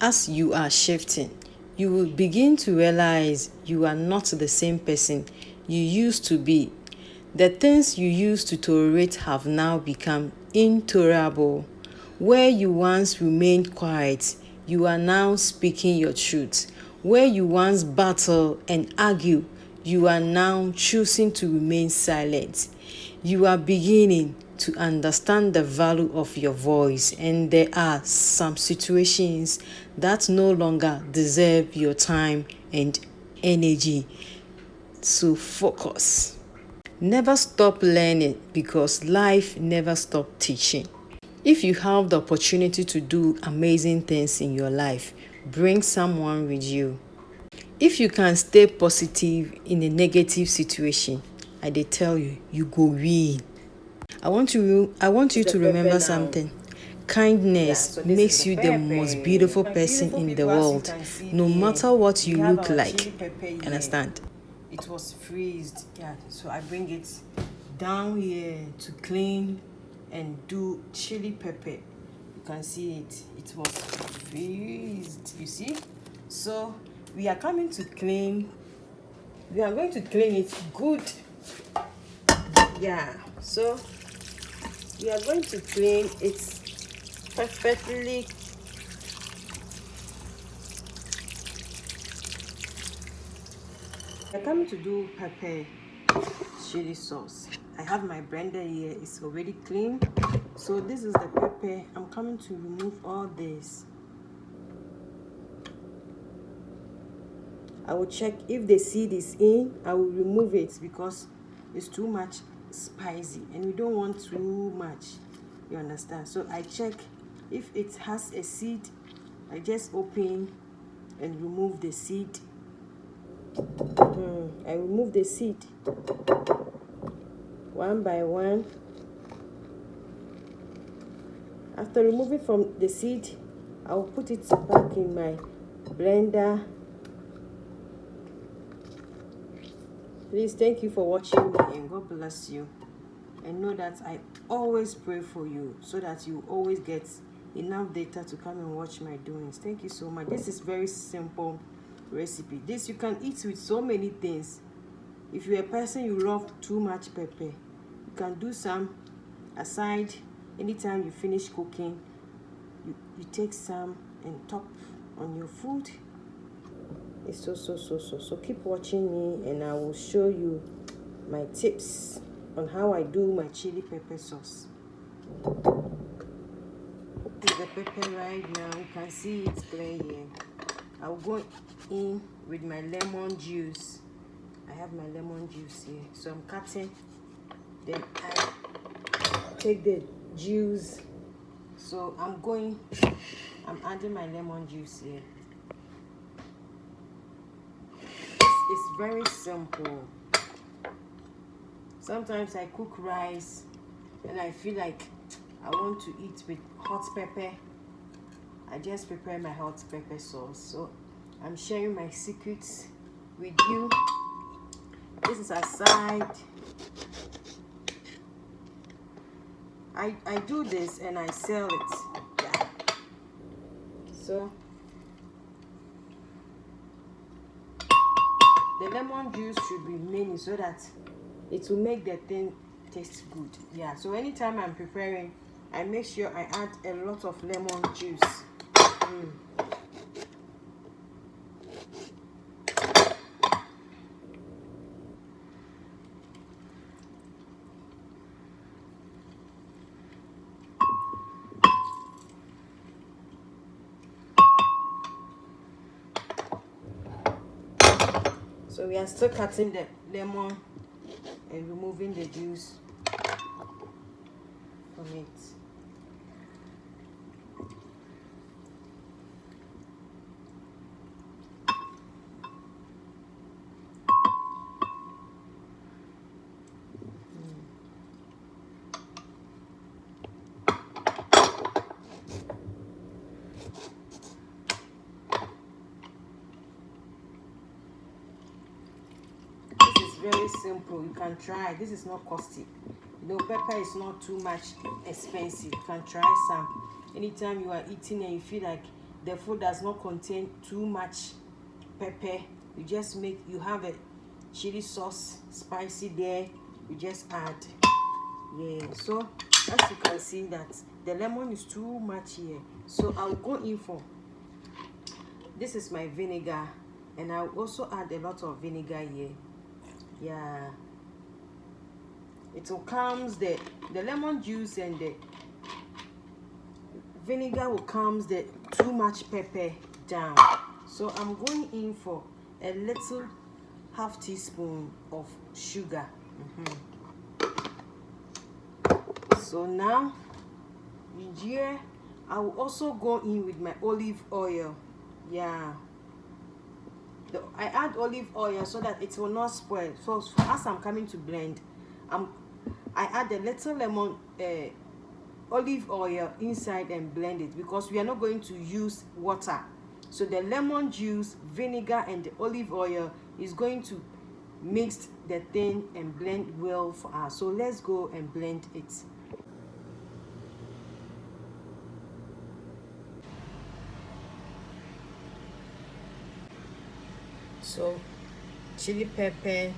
As you are shifting, you will begin to realize you are not the same person you used to be. The things you used to tolerate have now become intolerable. Where you once remained quiet, you are now speaking your truth. Where you once battled and argued, you are now choosing to remain silent. You are beginning to understand the value of your voice, and there are some situations that no longer deserve your time and energy. So focus. Never stop learning, because life never stops teaching. If you have the opportunity to do amazing things in your life, bring someone with you. If you can stay positive in a negative situation, I dey tell you, you go win. I want you to remember something. Kindness makes you the most beautiful person in the world, no matter what you look like. Understand? It was freezed. Yeah, so I bring it down here to clean and do chili pepper. You can see it. It was freezed. You see? So we are coming to clean. We are going to clean it good. Yeah. So we are going to clean it perfectly. I'm coming to do pepper chili sauce. I have my blender here. It's already clean. So this is the pepper. I'm coming to remove all this. I will check if the seed is in. I will remove it because it's too much spicy and we don't want too much. You understand? So I check if it has a seed. I just open and remove the seed. I remove the seed one by one. After removing from the seed, I will put it back in my blender. Please, thank you for watching me and God bless you. And know that I always pray for you so that you always get enough data to come and watch my doings. Thank you so much. This is very simple recipe. This you can eat with so many things. If you're a person you love too much pepper, you can do some aside. Anytime you finish cooking, you take some and top on your food. It's so keep watching me and I will show you my tips on how I do my chili pepper sauce. This is the pepper right now. You can see it's clear here. I'll go in with my lemon juice. I have my lemon juice here. So I'm cutting. Then I take the juice. So I'm adding my lemon juice here. It's very simple. Sometimes I cook rice and I feel like I want to eat with hot pepper. I just prepare my hot pepper sauce. So I'm sharing my secrets with you. This is aside. I do this and I sell it. Yeah. So the lemon juice should be many so that it will make the thing taste good. Yeah, so anytime I'm preparing, I make sure I add a lot of lemon juice. So we are still cutting the lemon and removing the juice from it. Very simple. You can try. This is not costly. Pepper is not too much expensive. You can try some. Anytime you are eating and you feel like the food does not contain too much pepper, you have a chili sauce spicy there, you just add. Yeah, so as you can see that the lemon is too much here, so I'll go in for, this is my vinegar, and I'll also add a lot of vinegar here. Yeah, it will calm the lemon juice, and the vinegar will calm the too much pepper down. So I'm going in for a little half teaspoon of sugar. So now here I will also go in with my olive oil. Yeah, I add olive oil so that it will not spoil. So as I'm coming to blend, I add a little lemon olive oil inside and blend it, because we are not going to use water. So the lemon juice, vinegar, and the olive oil is going to mix the thing and blend well for us. So let's go and blend it. So chili pepper,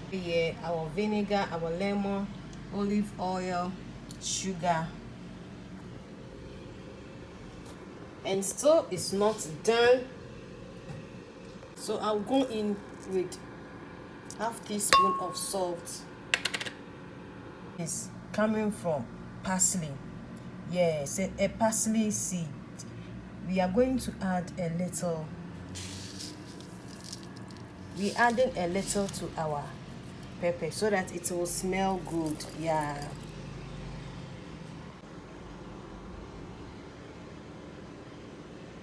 here our vinegar, our lemon, olive oil, sugar, and still it's not done. So I'll go in with half teaspoon of salt. It's coming from parsley. Yes, a parsley seed. We are going to add a little. We adding a little to our pepper so that it will smell good. Yeah.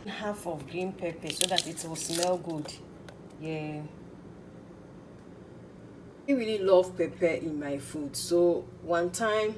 Half of green pepper so that it will smell good. Yeah. I really love pepper in my food. So one time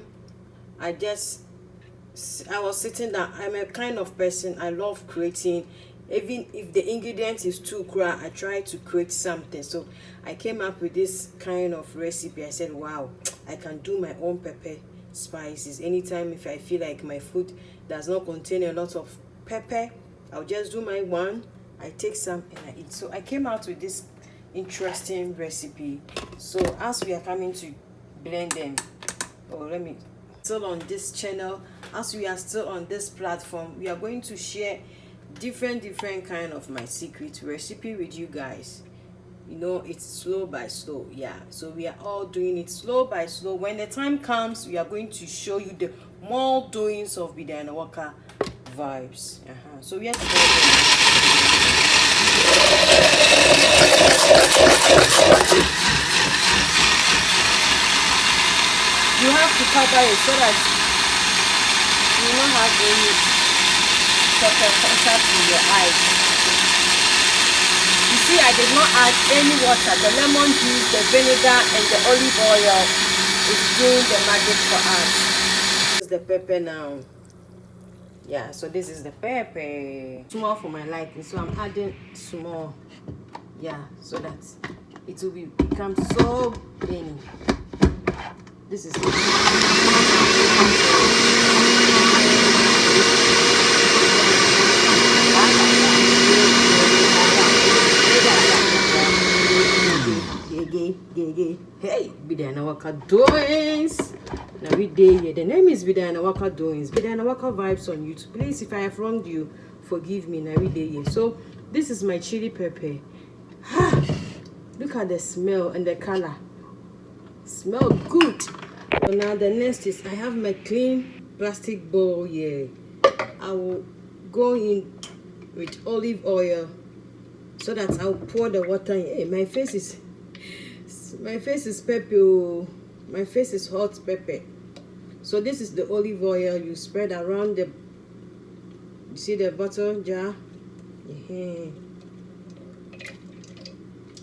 I was sitting down. I'm a kind of person, I love creating. Even if the ingredient is too cruel, I try to create something. So I came up with this kind of recipe. I said, wow, I can do my own pepper spices. Anytime if I feel like my food does not contain a lot of pepper, I'll just do my one. I take some and I eat. So I came out with this interesting recipe. So as we are coming to blend them, still on this channel, as we are still on this platform, we are going to share different kind of my secret recipe with you guys. You know, it's slow by slow. Yeah, so we are all doing it slow by slow. When the time comes, we are going to show you the more doings of Bidana Waka vibes. So we have to go. You have to cover it so that you will not have any contact with your eyes. You see, I did not add any water. The lemon juice, the vinegar, and the olive oil is doing the magic for us. This is the pepper now. Yeah, so this is the pepper. Small for my liking, so I'm adding small. Yeah, so that it will become so thin. This is it. Hey, Bidana Waka Doings. Now we day here. The name is Bidana Waka Doings. Bidana Waka Vibes on YouTube. Please, if I have wronged you, forgive me. Now we day here. So this is my chili pepper. Look at the smell and the color. Smell good. So now the next is, I have my clean plastic bowl here. I will go in with olive oil so that I'll pour the water in. Hey, my face is pepper. My face is hot pepper. So this is the olive oil you spread around the, you see the bottle jar.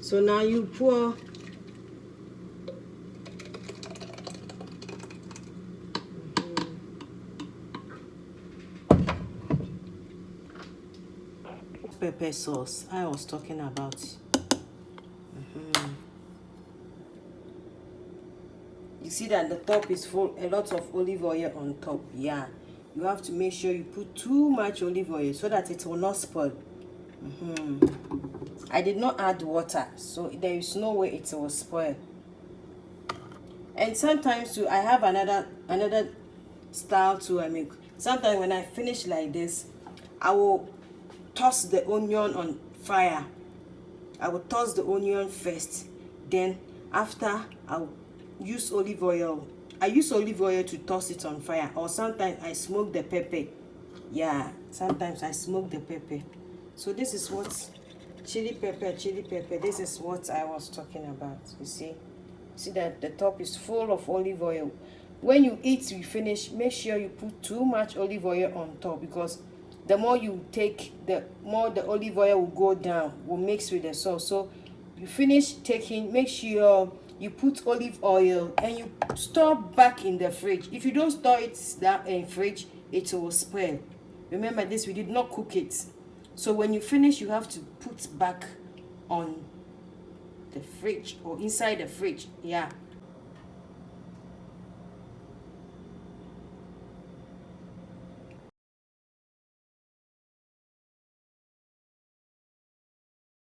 So now you pour pepper sauce I was talking about. You see that the top is full, a lot of olive oil on top. Yeah, you have to make sure you put too much olive oil so that it will not spoil. I did not add water, so there is no way it will spoil. And sometimes too, I have another style too I make. Sometimes when I finish like this, I will toss the onion on fire. I will toss the onion first, then after I'll use olive oil. I use olive oil to toss it on fire, or sometimes I smoke the pepper. Yeah, sometimes I smoke the pepper. So this is what chili pepper. This is what I was talking about. You see that the top is full of olive oil. When you eat, you finish, make sure you put too much olive oil on top, because the more you take, the more the olive oil will go down, will mix with the sauce. So you finish taking, make sure you put olive oil and you store back in the fridge. If you don't store it down in fridge, it will spoil. Remember this, we did not cook it. So when you finish, you have to put back on the fridge or inside the fridge. Yeah,